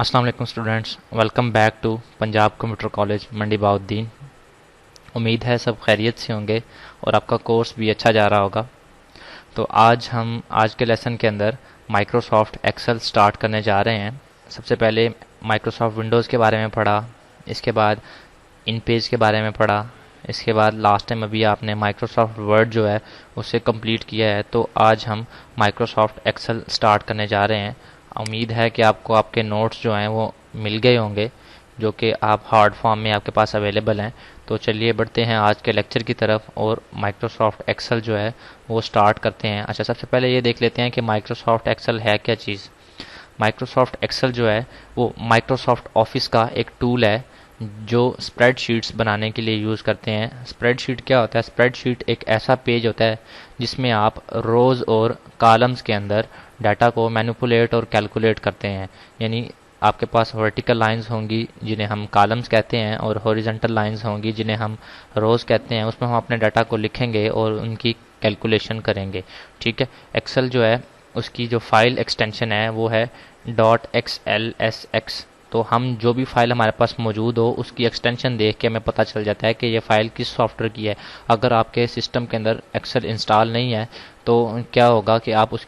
अस्सलाम वालेकुम students, welcome back to Punjab computer college Mandi Bahauddin. उम्मीद है सब खैरियत से होंगे और आपका कोर्स भी अच्छा जा रहा होगा। तो आज हम आज के लेसन के अंदर माइक्रोसॉफ्ट एक्सेल स्टार्ट करने जा रहे हैं। सबसे पहले माइक्रोसॉफ्ट विंडोज़ के बारे में पढ़ा, इसके बाद इन पेज के बारे में पढ़ा, इसके बाद लास्ट टाइम अभी आपने माइक्रोसॉफ्ट वर्ड जो है उसे कंप्लीट किया है। तो आज हम माइक्रोसॉफ्ट एक्सेल स्टार्ट करने जा रहे हैं। उम्मीद है कि आपको आपके नोट्स जो हैं वो मिल गए होंगे, जो कि आप हार्ड फॉर्म में आपके पास अवेलेबल हैं। तो चलिए बढ़ते हैं आज के लेक्चर की तरफ और माइक्रोसॉफ्ट एक्सेल जो है वो स्टार्ट करते हैं। अच्छा, सबसे पहले ये देख लेते हैं कि माइक्रोसॉफ्ट एक्सेल है क्या चीज़। माइक्रोसॉफ्ट एक्सेल जो है वो माइक्रोसॉफ्ट ऑफिस का एक टूल है जो स्प्रेडशीट्स बनाने के लिए यूज़ करते हैं। स्प्रेडशीट क्या होता है? स्प्रेडशीट एक ऐसा पेज होता है जिसमें आप रोज़ और कॉलम्स के अंदर डाटा को मैनिपुलेट और कैलकुलेट करते हैं। यानी आपके पास वर्टिकल लाइंस होंगी जिन्हें हम कॉलम्स कहते हैं और हॉरिजॉन्टल लाइंस होंगी जिन्हें हम रोज़ कहते हैं। उसमें हम अपने डाटा को लिखेंगे और उनकी कैलकुलेशन करेंगे। ठीक है। एक्सेल जो है उसकी जो फाइल एक्सटेंशन है वो है .xlsx। तो हम जो भी फाइल हमारे पास मौजूद हो उसकी एक्सटेंशन देख के हमें पता चल जाता है कि ये फ़ाइल किस सॉफ्टवेयर की है। अगर आपके सिस्टम के अंदर एक्सेल इंस्टॉल नहीं है तो क्या होगा कि आप उस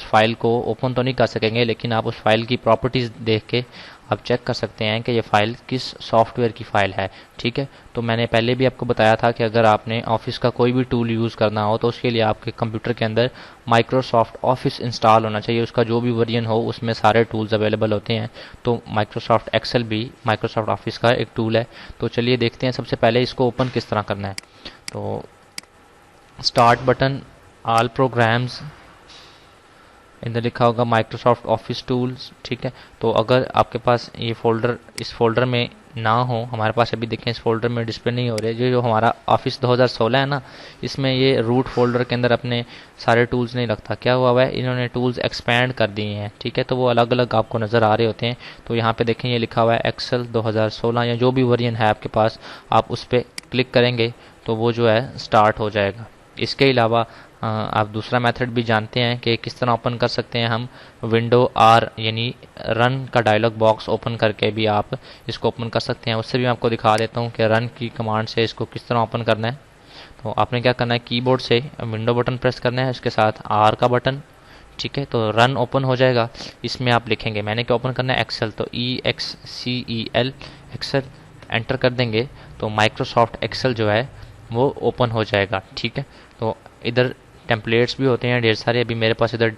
फाइल को ओपन तो नहीं कर सकेंगे, लेकिन आप उस फाइल की प्रॉपर्टीज़ देख के आप चेक कर सकते हैं कि ये फ़ाइल किस सॉफ्टवेयर की फ़ाइल है। ठीक है। तो मैंने पहले भी आपको बताया था कि अगर आपने ऑफिस का कोई भी टूल यूज़ करना हो तो उसके लिए आपके कंप्यूटर के अंदर माइक्रोसॉफ्ट ऑफिस इंस्टॉल होना चाहिए। उसका जो भी वर्जन हो उसमें सारे टूल्स अवेलेबल होते हैं। तो माइक्रोसॉफ्ट एक्सेल भी माइक्रोसॉफ्ट ऑफिस का एक टूल है। तो चलिए देखते हैं सबसे पहले इसको ओपन किस तरह करना है। तो स्टार्ट बटन, ऑल प्रोग्राम्स, इधर लिखा होगा माइक्रोसॉफ्ट ऑफिस टूल्स। ठीक है। तो अगर आपके पास ये फोल्डर इस फोल्डर में ना हो, हमारे पास अभी देखें इस फोल्डर में डिस्प्ले नहीं हो रहे, जो हमारा ऑफिस 2016 है ना, इसमें ये रूट फोल्डर के अंदर अपने सारे टूल्स नहीं रखता। क्या हुआ है, इन्होंने टूल्स एक्सपैंड कर दिए हैं। ठीक है। तो वो अलग अलग आपको नज़र आ रहे होते हैं। तो यहाँ पे देखें ये लिखा हुआ है एक्सेल 2016 या जो भी वर्जन है आपके पास, आप उस पर क्लिक करेंगे तो वो जो है स्टार्ट हो जाएगा। इसके अलावा आप दूसरा मेथड भी जानते हैं कि किस तरह ओपन कर सकते हैं हम। विंडो आर यानी रन का डायलॉग बॉक्स ओपन करके भी आप इसको ओपन कर सकते हैं। उससे भी मैं आपको दिखा देता हूँ कि रन की कमांड से इसको किस तरह ओपन करना है। तो आपने क्या करना है, कीबोर्ड से विंडो बटन प्रेस करना है, उसके साथ आर का बटन। ठीक है। तो रन ओपन हो जाएगा। इसमें आप लिखेंगे, मैंने क्या ओपन करना है, एक्सेल, तो EXCEL एक्सेल एंटर कर देंगे तो माइक्रोसॉफ्ट एक्सेल जो है वो ओपन हो जाएगा। ठीक है। तो इधर टेम्पलेट्स भी होते हैं ढेर सारे। अभी मेरे पास इधर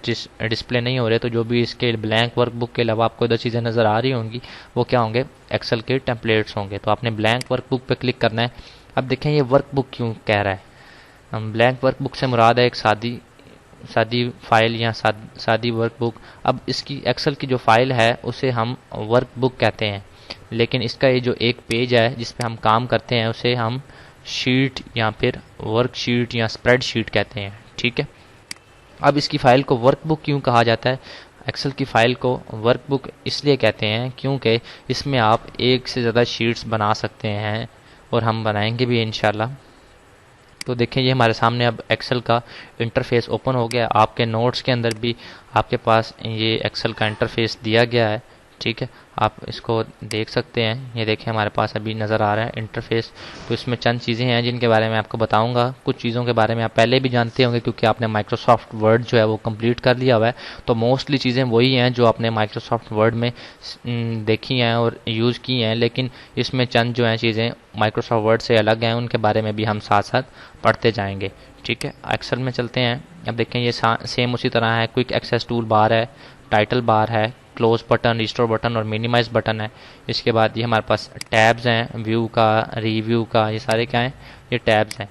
डिस्प्ले नहीं हो रहे, तो जो भी इसके ब्लैंक वर्कबुक के अलावा आपको इधर चीज़ें नज़र आ रही होंगी वो क्या होंगे, एक्सेल के टेम्पलेट्स होंगे। तो आपने ब्लैंक वर्कबुक पे क्लिक करना है। अब देखें ये वर्कबुक क्यों कह रहा है। हम ब्लैंक वर्कबुक से मुराद है एक सादी सादी फाइल या सादी वर्कबुक। अब इसकी एक्सेल की जो फाइल है उसे हम वर्कबुक कहते हैं, लेकिन इसका ये जो एक पेज है जिस पे हम काम करते हैं उसे हम शीट या फिर वर्कशीट या स्प्रेडशीट कहते हैं। ठीक है। अब इसकी फ़ाइल को वर्कबुक क्यों कहा जाता है? एक्सेल की फ़ाइल को वर्कबुक इसलिए कहते हैं क्योंकि इसमें आप एक से ज़्यादा शीट्स बना सकते हैं और हम बनाएंगे भी इंशाल्लाह। तो देखें ये हमारे सामने अब एक्सेल का इंटरफेस ओपन हो गया। आपके नोट्स के अंदर भी आपके पास ये एक्सेल का इंटरफेस दिया गया है। ठीक है। आप इसको देख सकते हैं, ये देखें हमारे पास अभी नज़र आ रहा है इंटरफेस। तो इसमें चंद चीज़ें हैं जिनके बारे में आपको बताऊंगा। कुछ चीज़ों के बारे में आप पहले भी जानते होंगे क्योंकि आपने माइक्रोसॉफ्ट वर्ड जो है वो कंप्लीट कर लिया हुआ है। तो मोस्टली चीज़ें वही हैं जो आपने माइक्रोसॉफ्ट वर्ड में देखी हैं और यूज़ की हैं, लेकिन इसमें चंद जो हैं चीज़ें माइक्रोसॉफ्ट वर्ड से अलग हैं, उनके बारे में भी हम साथ साथ पढ़ते जाएंगे। ठीक है। एक्सेल में चलते हैं। अब देखें ये सेम उसी तरह है। क्विक एक्सेस टूल बार है, टाइटल बार है, क्लोज बटन, रिस्टोर बटन और मिनिमाइज बटन है। इसके बाद ये हमारे पास टैब्स हैं, व्यू का, रिव्यू का, ये सारे क्या हैं, ये टैब्स हैं।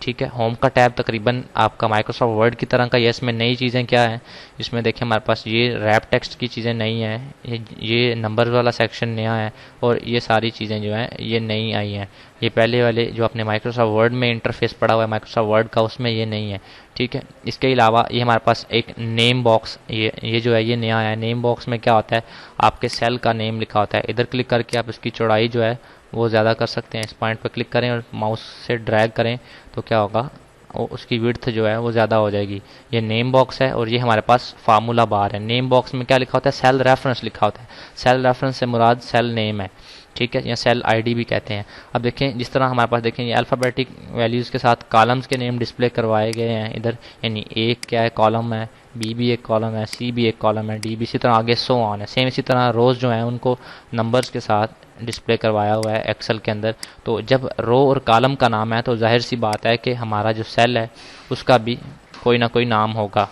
ठीक है। होम का टैब तकरीबन आपका माइक्रोसॉफ्ट वर्ड की तरह का। ये इसमें नई चीज़ें क्या हैं, इसमें देखिए हमारे पास ये रैप टेक्स्ट की चीज़ें नई हैं, ये नंबर वाला सेक्शन नया है और ये सारी चीज़ें जो हैं ये नई आई हैं। ये पहले वाले जो आपने माइक्रोसॉफ्ट वर्ड में इंटरफेस पढ़ा हुआ है माइक्रोसॉफ्ट वर्ड का, उसमें ये नहीं है। ठीक है। इसके अलावा ये हमारे पास एक नेम बॉक्स, ये जो है ये नया है। नेम बॉक्स में क्या होता है, आपके सेल का नेम लिखा होता है। इधर क्लिक करके आप इसकी चौड़ाई जो है वो ज़्यादा कर सकते हैं। इस पॉइंट पर क्लिक करें और माउस से ड्रैग करें तो क्या होगा, उसकी विड्थ जो है वो ज़्यादा हो जाएगी। ये नेम बॉक्स है और ये हमारे पास फार्मूला बार है। नेम बॉक्स में क्या लिखा होता है, सेल रेफरेंस लिखा होता है। सेल रेफरेंस से मुराद सेल नेम है, ठीक है, या सेल आईडी भी कहते हैं। अब देखें जिस तरह हमारे पास देखें ये अल्फ़ाबेटिक वैल्यूज़ के साथ कॉलम्स के नेम डिस्प्ले करवाए गए हैं इधर, यानी एक क्या है कॉलम है, बी भी एक कॉलम है, सी भी एक कॉलम है, डी भी, इसी तरह आगे सो ऑन है। सेम इसी तरह रोज़ जो हैं उनको नंबर्स के साथ डिस्प्ले करवाया हुआ है एक्सेल के अंदर। तो जब रो और कॉलम का नाम है तो जाहिर सी बात है कि हमारा जो सेल है उसका भी कोई ना कोई नाम होगा।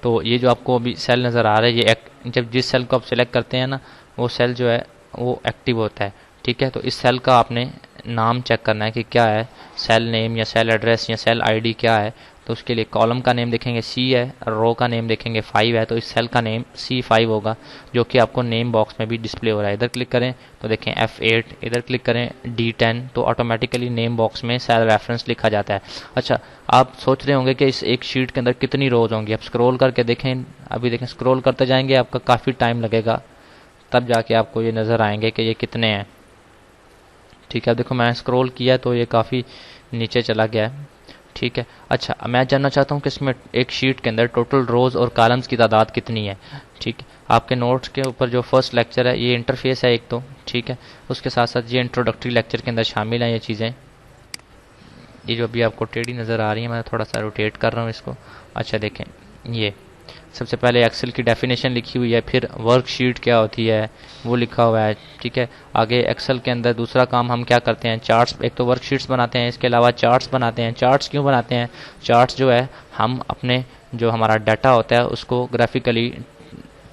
तो ये जो आपको अभी सेल नज़र आ रहा है, ये जब जिस सेल को आप सिलेक्ट करते हैं ना वो सेल जो है वो एक्टिव होता है, ठीक है। तो इस सेल का आपने नाम चेक करना है कि क्या है, सेल नेम या सेल एड्रेस या सेल आईडी क्या है। तो उसके लिए कॉलम का नेम देखेंगे सी है, रो का नेम देखेंगे 5 है, तो इस सेल का नेम C5 होगा जो कि आपको नेम बॉक्स में भी डिस्प्ले हो रहा है। इधर क्लिक करें तो देखें F8, इधर क्लिक करें D10, तो ऑटोमेटिकली नेम बॉक्स में सेल रेफरेंस लिखा जाता है। अच्छा, आप सोच रहे होंगे कि इस एक शीट के अंदर कितनी रोज होंगी। आप स्क्रॉल करके देखें, अभी देखें स्क्रॉल करते जाएंगे आपका काफ़ी टाइम लगेगा, तब जाके आपको ये नज़र आएंगे कि ये कितने हैं, ठीक है। अब देखो मैं स्क्रॉल किया तो ये काफ़ी नीचे चला गया है, ठीक है। अच्छा, मैं जानना चाहता हूँ कि इसमें एक शीट के अंदर टोटल रोज़ और कॉलम्स की तादाद कितनी है, ठीक है। आपके नोट्स के ऊपर जो फर्स्ट लेक्चर है ये इंटरफेस है एक तो, ठीक है, उसके साथ साथ ये इंट्रोडक्टरी लेक्चर के अंदर शामिल हैं ये चीज़ें। ये जो अभी आपको टेढ़ी नज़र आ रही है, मैं थोड़ा सा रोटेट कर रहा हूँ इसको। अच्छा देखें, ये सबसे पहले एक्सेल की डेफिनेशन लिखी हुई है, फिर वर्कशीट क्या होती है वो लिखा हुआ है, ठीक है। आगे एक्सेल के अंदर दूसरा काम हम क्या करते हैं, चार्ट्स, एक तो वर्कशीट्स बनाते हैं, इसके अलावा चार्ट्स बनाते हैं। चार्ट्स क्यों बनाते हैं, चार्ट्स जो है हम अपने जो हमारा डाटा होता है उसको ग्राफिकली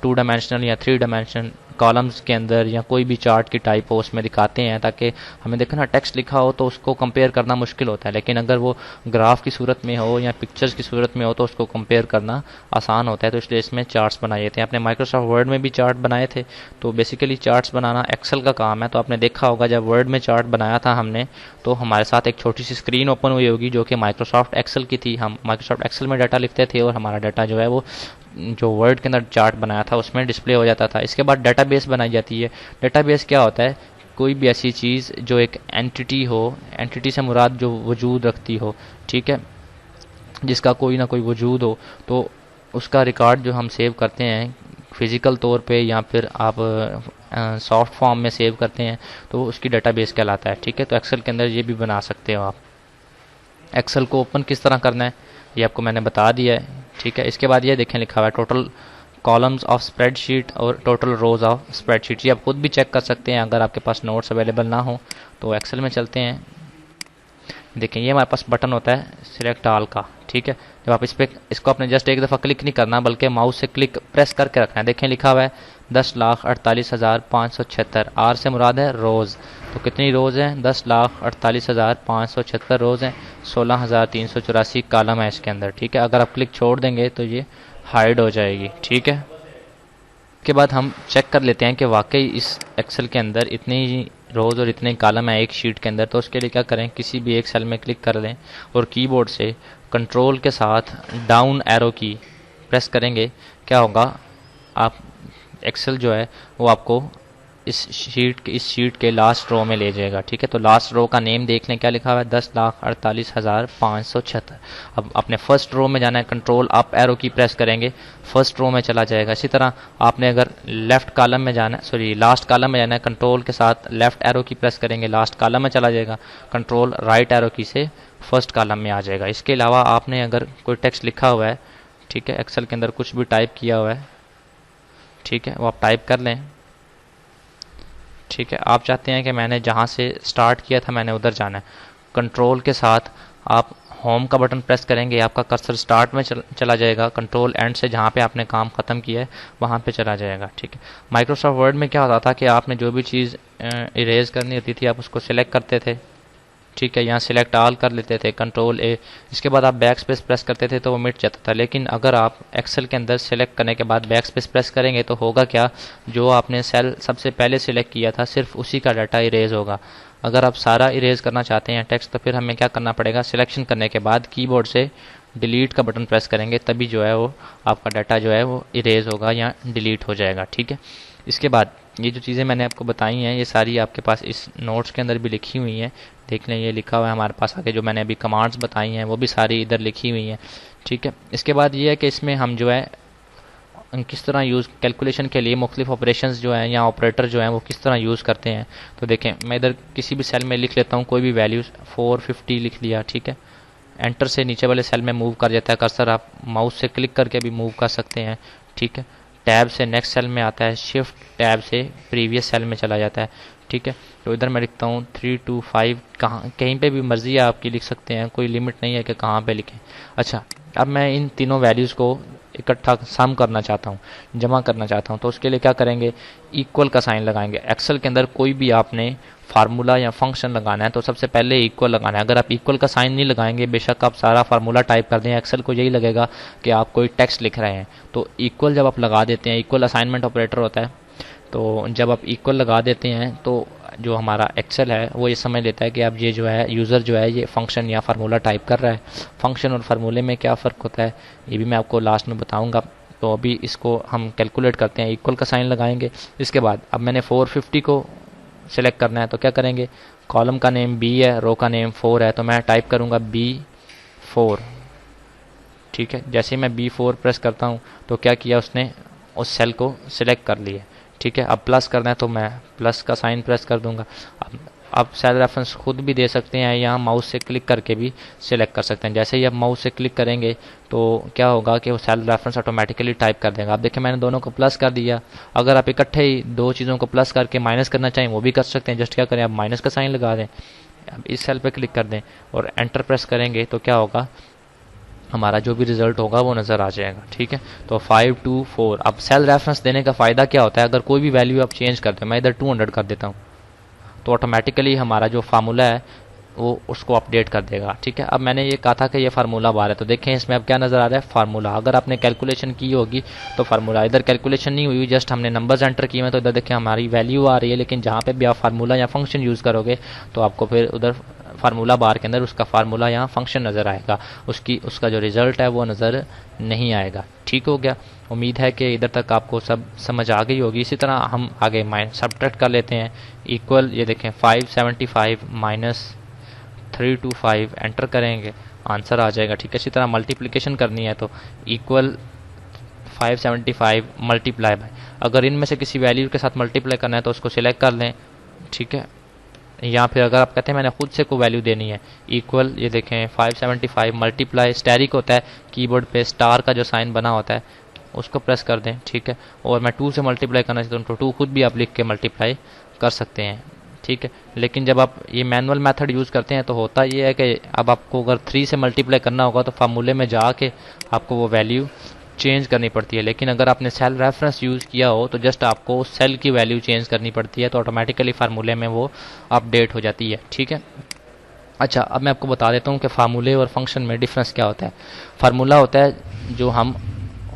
2 डायमेंशनल या 3 डायमेंशनल कॉलम्स के अंदर या कोई भी चार्ट की टाइप हो उसमें दिखाते हैं, ताकि हमें देखो ना टेक्स्ट लिखा हो तो उसको कंपेयर करना मुश्किल होता है, लेकिन अगर वो ग्राफ की सूरत में हो या पिक्चर्स की सूरत में हो तो उसको कंपेयर करना आसान होता है। तो इसलिए इसमें चार्ट्स बनाए जाते हैं। आपने माइक्रोसॉफ्ट वर्ड में भी चार्ट बनाए थे, तो बेसिकली चार्ट्स बनाना एक्सेल का काम है। तो आपने देखा होगा जब वर्ड में चार्ट बनाया था हमने, तो हमारे साथ एक छोटी सी स्क्रीन ओपन हुई होगी जो कि माइक्रोसॉफ्ट एक्सेल की थी। हम माइक्रोसॉफ्ट एक्सेल में डाटा लिखते थे और हमारा डाटा जो है वो जो वर्ड के अंदर चार्ट बनाया था उसमें डिस्प्ले हो जाता था। इसके बाद डेटाबेस बनाई जाती है। डेटाबेस क्या होता है, कोई भी ऐसी चीज़ जो एक एंटिटी हो, एंटिटी से मुराद जो वजूद रखती हो, ठीक है, जिसका कोई ना कोई वजूद हो, तो उसका रिकॉर्ड जो हम सेव करते हैं फिज़िकल तौर पे या फिर आप सॉफ्ट फॉर्म में सेव करते हैं तो उसकी डेटाबेस कहलाता है, ठीक है। तो एक्सेल के अंदर ये भी बना सकते हो आप। एक्सेल को ओपन किस तरह करना है ये आपको मैंने बता दिया है, ठीक है। इसके बाद ये देखें लिखा हुआ है टोटल कॉलम्स ऑफ स्प्रेडशीट और टोटल रोज ऑफ स्प्रेडशीट। ये आप खुद भी चेक कर सकते हैं अगर आपके पास नोट्स अवेलेबल ना हो। तो एक्सेल में चलते हैं, देखें ये हमारे पास बटन होता है सिलेक्ट ऑल का, ठीक है। जब आप इस पर इसको आपने जस्ट एक दफ़ा क्लिक नहीं करना बल्कि माउस से क्लिक प्रेस करके रखना है। देखें लिखा हुआ है 10,48,576। आर से मुराद है रोज़, तो कितनी रोज़ हैं, 10,48,576 रोज़ हैं। 16,384 कॉलम है इसके अंदर, ठीक है। अगर आप क्लिक छोड़ देंगे तो ये हाइड हो जाएगी, ठीक है। के बाद हम चेक कर लेते हैं कि वाकई इस एक्सेल के अंदर इतनी रोज़ और इतने कॉलम है एक शीट के अंदर। तो उसके लिए क्या करें, किसी भी एक सेल में क्लिक कर लें और कीबोर्ड से कंट्रोल के साथ डाउन एरो की प्रेस करेंगे। क्या होगा, आप एक्सेल जो है वो आपको इस शीट के लास्ट रो में ले जाएगा, ठीक है। तो लास्ट रो का नेम देख लें क्या लिखा हुआ है, 10,48,576। अब अपने फर्स्ट रो में जाना है, कंट्रोल अप एरो की प्रेस करेंगे, फर्स्ट रो में चला जाएगा। इसी तरह आपने अगर लेफ्ट कॉलम में जाना है, लास्ट कॉलम में जाना है, कंट्रोल के साथ लेफ्ट एरो की प्रेस करेंगे, लास्ट कॉलम में चला जाएगा। कंट्रोल राइट एरो की से फर्स्ट कॉलम में आ जाएगा। इसके अलावा आपने अगर कोई टेक्स्ट लिखा हुआ है, ठीक है, एक्सेल के अंदर कुछ भी टाइप किया हुआ है, ठीक है, वो आप टाइप कर लें, ठीक है। आप चाहते हैं कि मैंने जहाँ से स्टार्ट किया था मैंने उधर जाना है, कंट्रोल के साथ आप होम का बटन प्रेस करेंगे, आपका कर्सर स्टार्ट में चला जाएगा। कंट्रोल एंड से जहाँ पे आपने काम ख़त्म किया है वहाँ पे चला जाएगा, ठीक है। माइक्रोसॉफ्ट वर्ड में क्या होता था कि आपने जो भी चीज़ इरेज करनी होती थी आप उसको सिलेक्ट करते थे, ठीक है, यहाँ सिलेक्ट ऑल कर लेते थे, कंट्रोल ए। इसके बाद आप बैक स्पेस प्रेस करते थे तो वो मिट जाता था। लेकिन अगर आप एक्सेल के अंदर सेलेक्ट करने के बाद बैक स्पेस प्रेस करेंगे तो होगा क्या, जो आपने सेल सबसे पहले सिलेक्ट किया था सिर्फ उसी का डाटा इरेज होगा। अगर आप सारा इरेज करना चाहते हैं टेक्स्ट तो फिर हमें क्या करना पड़ेगा, सिलेक्शन करने के बाद कीबोर्ड से डिलीट का बटन प्रेस करेंगे, तभी जो है वो आपका डाटा जो है वो इरेज होगा या डिलीट हो जाएगा, ठीक है। इसके बाद ये जो चीज़ें मैंने आपको बताई हैं ये सारी आपके पास इस नोट्स के अंदर भी लिखी हुई हैं। देख लें, ये लिखा हुआ है हमारे पास आगे, जो मैंने अभी कमांड्स बताई हैं वो भी सारी इधर लिखी हुई हैं। ठीक है, इसके बाद ये है कि इसमें हम जो है किस तरह यूज़ कैलकुलेशन के लिए मुख्तलिफ ऑपरेशंस जो हैं या ऑपरेटर जो हैं वो किस तरह यूज़ करते हैं। तो देखें, मैं इधर किसी भी सेल में लिख लेता हूँ कोई भी वैल्यूज़, 450 लिख लिया। ठीक है, एंटर से नीचे वाले सेल में मूव कर जाता है कर्सर, आप माउस से क्लिक करके भी मूव कर सकते हैं। ठीक है, टैब से नेक्स्ट सेल में आता है, शिफ्ट टैब से प्रीवियस सेल में चला जाता है। ठीक है, तो इधर मैं लिखता हूँ 3 to 5, कहाँ कहीं पे भी मर्जी है आपकी लिख सकते हैं, कोई लिमिट नहीं है कि कहाँ पे लिखें। अच्छा, अब मैं इन तीनों वैल्यूज़ को इकट्ठा सम करना चाहता हूँ, जमा करना चाहता हूँ, तो उसके लिए क्या करेंगे, इक्वल का साइन लगाएंगे। एक्सेल के अंदर कोई भी आपने फार्मूला या फंक्शन लगाना है तो सबसे पहले इक्वल लगाना है। अगर आप इक्वल का साइन नहीं लगाएंगे, बेशक आप सारा फार्मूला टाइप कर दें, एक्सेल को यही लगेगा कि आप कोई टेक्स्ट लिख रहे हैं। तो इक्वल जब आप लगा देते हैं, इक्वल असाइनमेंट ऑपरेटर होता है, तो जब आप इक्वल लगा देते हैं तो जो हमारा एक्सेल है वो ये समझ लेता है कि अब ये जो है यूज़र जो है ये फंक्शन या फार्मूला टाइप कर रहा है। फंक्शन और फार्मूले में क्या फ़र्क होता है ये भी मैं आपको लास्ट में बताऊंगा। तो अभी इसको हम कैलकुलेट करते हैं, इक्वल का साइन लगाएंगे। इसके बाद अब मैंने 450 को सिलेक्ट करना है, तो क्या करेंगे, कॉलम का नेम बी है, रो का नेम 4 है, तो मैं टाइप करूँगा B4। ठीक है, जैसे ही मैं B4 प्रेस करता हूँ तो क्या किया उसने, उस सेल को सिलेक्ट कर लिया। ठीक है, अब प्लस करना है तो मैं प्लस का साइन प्रेस कर दूंगा। अब आप सेल रेफरेंस खुद भी दे सकते हैं या माउस से क्लिक करके भी सिलेक्ट कर सकते हैं। जैसे ही आप माउस से क्लिक करेंगे तो क्या होगा कि वो सेल रेफरेंस ऑटोमेटिकली टाइप कर देगा। आप देखें, मैंने दोनों को प्लस कर दिया। अगर आप इकट्ठे ही दो चीज़ों को प्लस करके माइनस करना चाहें वो भी कर सकते हैं। जस्ट क्या करें, आप माइनस का साइन लगा दें, अब इस सेल पर क्लिक कर दें और एंटर प्रेस करेंगे तो क्या होगा, हमारा जो भी रिजल्ट होगा वो नज़र आ जाएगा। ठीक है, तो 5 to 4। अब सेल रेफरेंस देने का फ़ायदा क्या होता है, अगर कोई भी वैल्यू आप चेंज करते हो, मैं इधर 200 कर देता हूँ तो ऑटोमेटिकली हमारा जो फार्मूला है वो उसको अपडेट कर देगा। ठीक है, अब मैंने ये कहा था कि ये फार्मूला बार है, तो देखें इसमें अब क्या नज़र आ रहा है, फार्मूला। अगर आपने कैलकुलेशन की होगी तो फार्मूला, इधर कैलकुलेशन नहीं हुई, जस्ट हमने नंबर्स एंटर किए हैं, तो इधर देखें हमारी वैल्यू आ रही है। लेकिन जहाँ पे भी आप फार्मूला या फंक्शन यूज़ करोगे तो आपको फिर उधर फार्मूला बार के अंदर उसका फार्मूला या फंक्शन नज़र आएगा, उसका जो रिज़ल्ट है वो नज़र नहीं आएगा। ठीक हो गया, उम्मीद है कि इधर तक आपको सब समझ आ गई होगी। इसी तरह हम आगे सब्ट्रैक्ट कर लेते हैं। इक्वल, ये देखें 575 माइनस 325, एंटर करेंगे आंसर आ जाएगा। ठीक है, इसी तरह मल्टीप्लिकेशन करनी है तो इक्वल 575 मल्टीप्लाई बाय, अगर इनमें से किसी वैल्यू के साथ मल्टीप्लाई करना है तो उसको सिलेक्ट कर लें। ठीक है, या फिर अगर आप कहते हैं मैंने खुद से कोई वैल्यू देनी है, इक्वल, ये देखें 575 मल्टीप्लाई, स्टैरिक होता है कीबोर्ड पे, स्टार का जो साइन बना होता है उसको प्रेस कर दें। ठीक है, और मैं 2 से मल्टीप्लाई करना चाहता हूँ तो 2 खुद भी आप लिख के मल्टीप्लाई कर सकते हैं। ठीक है, लेकिन जब आप ये मैनुअल मेथड यूज़ करते हैं तो होता ये है कि अब आपको अगर 3 से मल्टीप्लाई करना होगा तो फार्मूले में जाके आपको वो वैल्यू चेंज करनी पड़ती है। लेकिन अगर आपने सेल रेफरेंस यूज़ किया हो तो जस्ट आपको सेल की वैल्यू चेंज करनी पड़ती है, तो ऑटोमेटिकली फार्मूले में वो अपडेट हो जाती है। ठीक है, अच्छा, अब मैं आपको बता देता हूँ कि फार्मूले और फंक्शन में डिफरेंस क्या होता है। फार्मूला होता है जो हम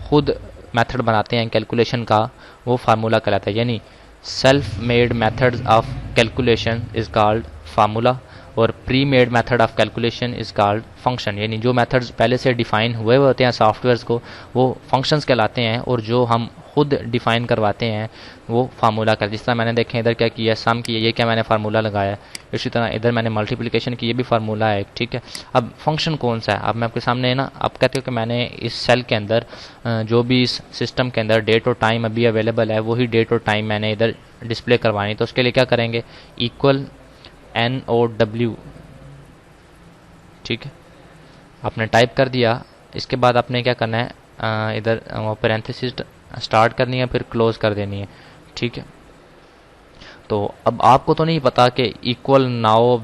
खुद मेथड बनाते हैं कैलकुलेशन का, वो फार्मूला कहलाता है, यानी self made methods of calculation is called formula और pre made method of calculation is called function. यानी जो मेथड्स पहले से डिफाइन हुए होते हैं सॉफ्टवेयर्स को वो फंक्शंस कहलाते हैं, और जो हम खुद डिफाइन करवाते हैं वो फार्मूला कहलाते हैं। जिस तरह मैंने देखें इधर क्या किया, सम किया, ये क्या मैंने फार्मूला लगाया, इसी तरह इधर मैंने मल्टीप्लिकेशन की, ये भी फार्मूला है। ठीक है, अब फंक्शन कौन सा है, अब मैं आपके सामने है ना, आप कहते हो कि मैंने इस सेल के अंदर जो भी इस सिस्टम के अंदर डेट और टाइम अभी अवेलेबल है वही डेट और टाइम मैंने इधर डिस्प्ले करवानी, तो उसके लिए क्या करेंगे, इक्वल NOW। ठीक है, आपने टाइप कर दिया। इसके बाद आपने क्या करना है, इधर पैरेंथेसिस स्टार्ट करनी है, फिर क्लोज कर देनी है। ठीक है, तो अब आपको तो नहीं पता कि equal now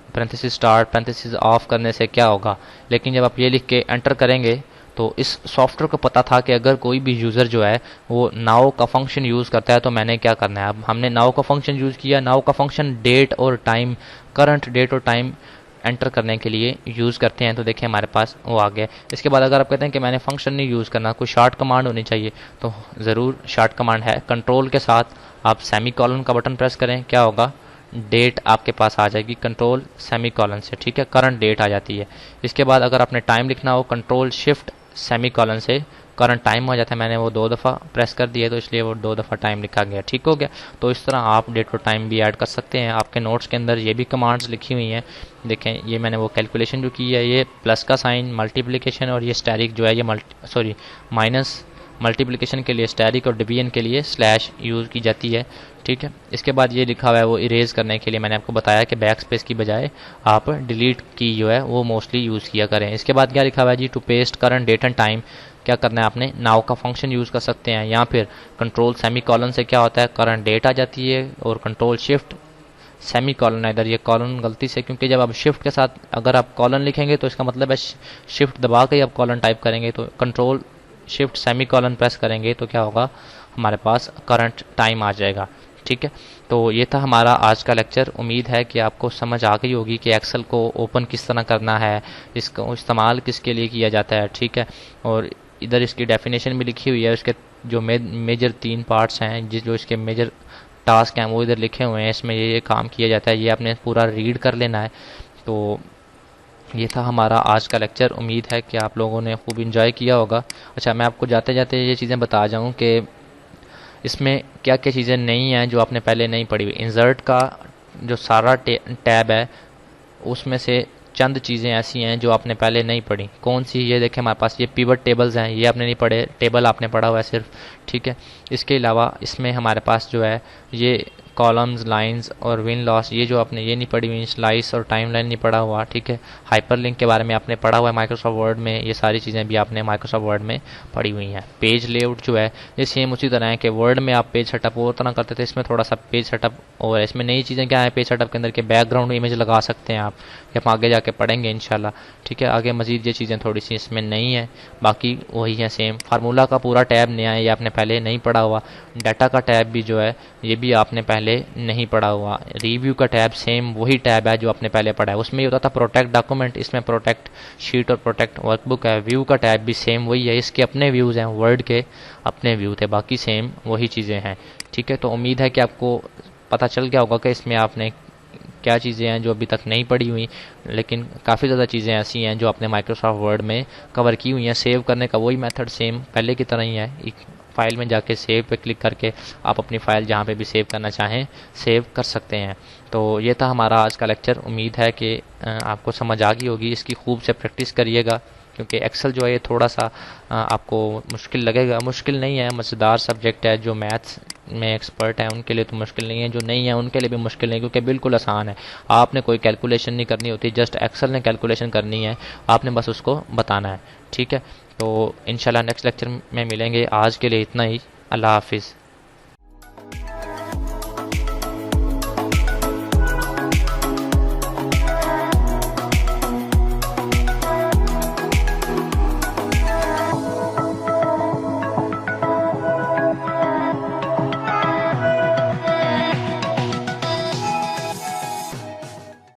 parenthesis start parenthesis of करने से क्या होगा, लेकिन जब आप ये लिख के एंटर करेंगे तो इस सॉफ्टवेयर को पता था कि अगर कोई भी यूज़र जो है वो नाउ का फंक्शन यूज़ करता है तो मैंने क्या करना है। अब हमने नाउ का फंक्शन यूज़ किया, नाउ का फंक्शन डेट और टाइम, करंट डेट और टाइम एंटर करने के लिए यूज़ करते हैं, तो देखिए हमारे पास वो आ गया। इसके बाद अगर आप कहते हैं कि मैंने फंक्शन नहीं यूज़ करना, कोई शॉर्ट कमांड होनी चाहिए, तो ज़रूर शॉर्ट कमांड है, कंट्रोल के साथ आप सेमी कॉलन का बटन प्रेस करें, क्या होगा, डेट आपके पास आ जाएगी कंट्रोल सेमी कॉलन से। ठीक है, करंट डेट आ जाती है। इसके बाद अगर आपने टाइम लिखना हो, कंट्रोल शिफ्ट सेमी कॉलन से करंट टाइम हो जाता है। मैंने वो 2 दफ़ा प्रेस कर दिया तो इसलिए वो 2 दफ़ा टाइम लिखा गया। ठीक हो गया। तो इस तरह आप डेट और टाइम भी ऐड कर सकते हैं। आपके नोट्स के अंदर ये भी कमांड्स लिखी हुई हैं। देखें, ये मैंने वो कैलकुलेशन जो की है, ये प्लस का साइन मल्टीप्लिकेशन, और ये स्टैरिक जो है ये माइनस मल्टीप्लिकेशन के लिए स्टैरिक और डिवीजन के लिए स्लैश यूज़ की जाती है। ठीक है। इसके बाद ये लिखा हुआ है वो इरेज करने के लिए मैंने आपको बताया कि बैक स्पेस की बजाय आप डिलीट की जो है वो मोस्टली यूज़ किया करें। इसके बाद क्या लिखा हुआ है जी, to paste current date and time, क्या करना है आपने, नाउ का फंक्शन यूज़ कर सकते हैं, या फिर कंट्रोल सेमी कॉलन से क्या होता है, करंट डेट आ जाती है, और कंट्रोल शिफ्ट सेमी कॉलन है। इधर ये कॉलन गलती से, क्योंकि जब आप शिफ्ट के साथ अगर आप कॉलन लिखेंगे तो इसका मतलब है शिफ्ट दबा के आप कॉलन टाइप करेंगे, तो control shift semi colon press करेंगे तो क्या होगा, हमारे पास करंट टाइम आ जाएगा। ठीक है। तो ये था हमारा आज का लेक्चर। उम्मीद है कि आपको समझ आ गई होगी कि एक्सेल को ओपन किस तरह करना है, इसका इस्तेमाल किसके लिए किया जाता है। ठीक है। और इधर इसकी डेफिनेशन भी लिखी हुई है, उसके जो मेजर 3 पार्ट्स हैं, जो इसके मेजर टास्क हैं वो इधर लिखे हुए हैं। इसमें ये काम किया जाता है, ये आपने पूरा रीड कर लेना है। तो ये था हमारा आज का लेक्चर। उम्मीद है कि आप लोगों ने खूब इंजॉय किया होगा। अच्छा, मैं आपको जाते जाते ये चीज़ें बता जाऊँ कि इसमें क्या क्या चीज़ें नई हैं जो आपने पहले नहीं पढ़ी हुई। इंसर्ट का जो सारा टैब है उसमें से चंद चीज़ें ऐसी हैं जो आपने पहले नहीं पढ़ी। कौन सी, ये देखें हमारे पास ये पिवट टेबल्स हैं, ये आपने नहीं पढ़े, टेबल आपने पढ़ा हुआ है सिर्फ। ठीक है। इसके अलावा इसमें हमारे पास जो है ये कॉलम्स, लाइंस और विन लॉस, ये जो आपने ये नहीं पढ़ी हुई, स्लाइस और टाइमलाइन नहीं पढ़ा हुआ। ठीक है। हाइपरलिंक के बारे में आपने पढ़ा हुआ है माइक्रोसॉफ्ट वर्ड में, ये सारी चीज़ें भी आपने माइक्रोसॉफ्ट वर्ड में पढ़ी हुई हैं। पेज लेआउट जो है ये सेम उसी तरह है कि वर्ड में आप पेज सेटअप वो तरह करते थे, इसमें थोड़ा सा पेज सेटअप और इसमें नई चीज़ें क्या है पेज सेटअप के अंदर के बैकग्राउंड इमेज लगा सकते हैं आप, कि हम आगे जाके पढ़ेंगे इंशाल्लाह। ठीक है। आगे मजीद ये चीज़ें थोड़ी सी इसमें नई हैं, बाकी वही है सेम। फार्मूला का पूरा टैब नया है, ये आपने पहले नहीं पढ़ा हुआ। डाटा का टैब भी जो है ये भी आपने पहले नहीं पढ़ा हुआ। रिव्यू का टैब सेम वही टैब है जो आपने पहले पढ़ा है, उसमें ये होता था प्रोटेक्ट डॉक्यूमेंट, इसमें प्रोटेक्ट शीट और प्रोटेक्ट वर्कबुक है। व्यू का टैब भी सेम वही है, इसके अपने व्यूज़ हैं, वर्ड के अपने व्यू थे, बाकी सेम वही चीज़ें हैं। ठीक है। तो उम्मीद है कि आपको पता चल गया होगा कि इसमें आपने क्या चीज़ें हैं जो अभी तक नहीं पढ़ी हुई, लेकिन काफ़ी ज़्यादा चीज़ें ऐसी हैं जो आपने माइक्रोसॉफ्ट वर्ड में कवर की हुई हैं। सेव करने का वही मेथड सेम पहले की तरह ही है, एक फाइल में जाके सेव पे क्लिक करके आप अपनी फ़ाइल जहाँ पे भी सेव करना चाहें सेव कर सकते हैं। तो ये था हमारा आज का लेक्चर। उम्मीद है कि आपको समझ आ गई होगी। इसकी खूब से प्रैक्टिस करिएगा, क्योंकि एक्सेल जो है ये थोड़ा सा आपको मुश्किल लगेगा। मुश्किल नहीं है, मज़ेदार सब्जेक्ट है। जो मैथ्स में एक्सपर्ट हैं उनके लिए तो मुश्किल नहीं है, जो नहीं है उनके लिए भी मुश्किल नहीं, क्योंकि बिल्कुल आसान है। आपने कोई कैलकुलेशन नहीं करनी होती, जस्ट एक्सेल ने कैलकुलेशन करनी है, आपने बस उसको बताना है। ठीक है। तो इंशाल्लाह नेक्स्ट लेक्चर में मिलेंगे। आज के लिए इतना ही। अल्लाह हाफिज़।